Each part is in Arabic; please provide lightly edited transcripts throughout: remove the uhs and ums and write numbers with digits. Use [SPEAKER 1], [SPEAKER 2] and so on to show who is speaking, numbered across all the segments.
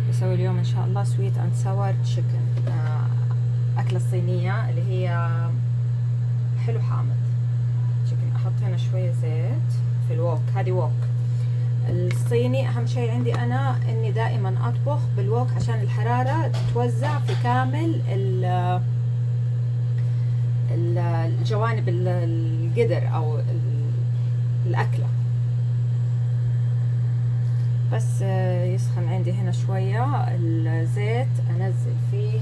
[SPEAKER 1] بسوي اليوم ان شاء الله سويت اند ساور تشيكن، اكلة صينية اللي هي حلو حامض تشيكن. احط هنا شوية زيت في الوok، هذه وok الصيني. اهم شيء عندي انا اني دائما اطبخ بالوok عشان الحرارة تتوزع في كامل الجوانب القدر او الاكلة. بس يسخن عندي هنا شوية الزيت، انزل فيه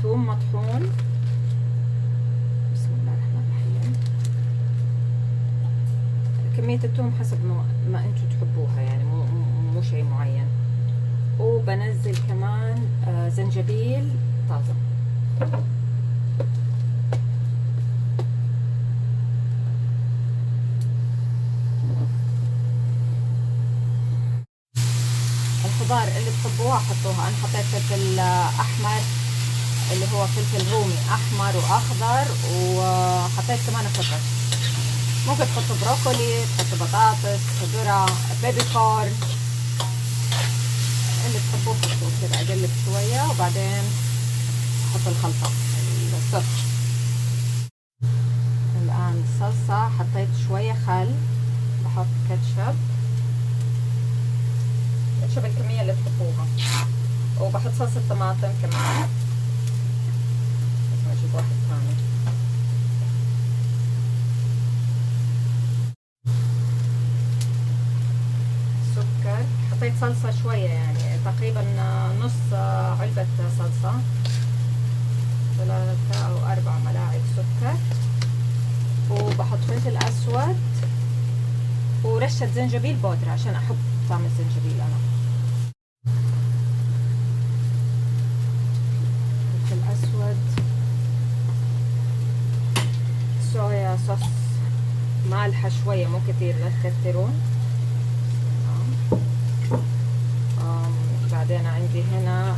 [SPEAKER 1] ثوم مطحون. بسم الله الرحمن الرحيم. كمية الثوم حسب ما انتم تحبوها، يعني مو شيء معين. وبنزل كمان زنجبيل طازة. الخضار اللي تحبوها حطوها. انا حطيت فلفل احمر اللي هو فلفل رومي احمر واخضر، وحطيت كمان بطاطس. ممكن تحطوا بروكولي، تحطوا بطاطس، ذرة، بيبي كورن، اللي تحبوه حطوه. كده اقلب شوية وبعدين احط الخلطة الصوص. الان الصلصة حطيت شوية خل، بحط كاتشب الكمية اللي تحبوها، وبحط صلصة طماطم كمان. بس اجيب واحد ثاني. سكر، حطيت صلصة شوية يعني تقريبا نص علبة صلصة، 3 أو 4 ملاعق سكر. وبحط فلفل أسود ورشة زنجبيل بودرة عشان أحب طعم الزنجبيل أنا. فلفل أسود، صويا صوص مالحة شوية مو كتير، لا تكترون. بعدين عندي هنا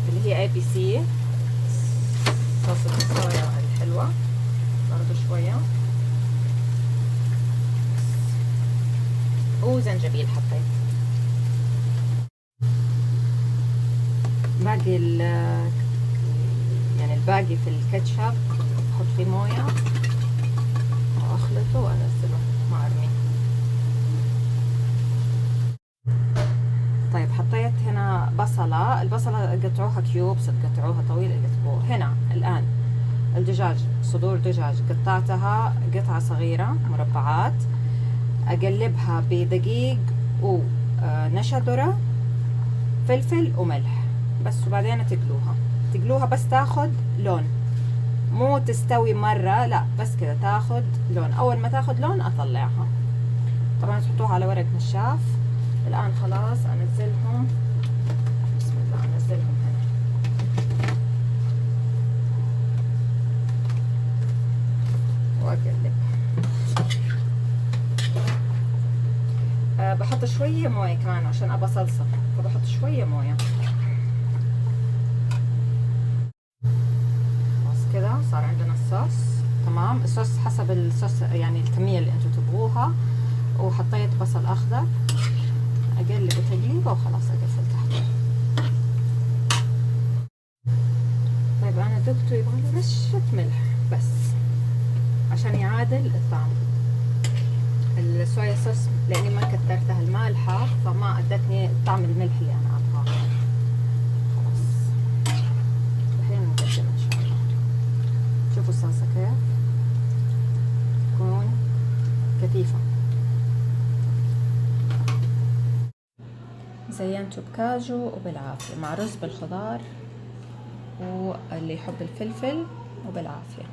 [SPEAKER 1] اللي هي اي بي سي صوص الصويا الحلوة برضو شوية، وزنجبيل حطيت. باقي يعني الباقي في الكاتشب احط فيه موية واخلطه وانزله ما ارميه. طيب حطيت هنا بصلة. البصلة قطعوها كيوبس، تقطعوها طويل اللي تبغوه. هنا الآن الدجاج، صدور دجاج قطعتها قطعة صغيرة مربعات، أقلبها بدقيق ونشا ذرة، فلفل وملح بس. وبعدين تقلوها بس تاخد لون، مو تستوي مرة، لا بس كده تاخد لون. أول ما تاخد لون أطلعها. طبعا تحطوها على ورق نشاف. الآن خلاص أنزلهم. بسم الله، أنزلهم هنا. وأقلب. بحط شوية موية كمان عشان أبى صلصة، فبحط شوية موية. خلاص كده صار عندنا الصوص تمام. الصوص حسب الصوص يعني الكمية اللي انتوا تبغوها. وحطيت بصل أخضر، أقلب وتقليبه وخلاص أقفل تحت. طيب أنا دقته يبغى رشة ملح بس عشان يعادل الطعم. الصويا صوص لأني ما كترتها المالحة فما أدتني طعم الملح اللي أنا أبغاه. خلاص الحين نقدم إن شاء الله. شوفوا الصلصة كيف تكون كثيفة. زينته بكاجو وبالعافية مع رز بالخضار، واللي يحب الفلفل وبالعافية.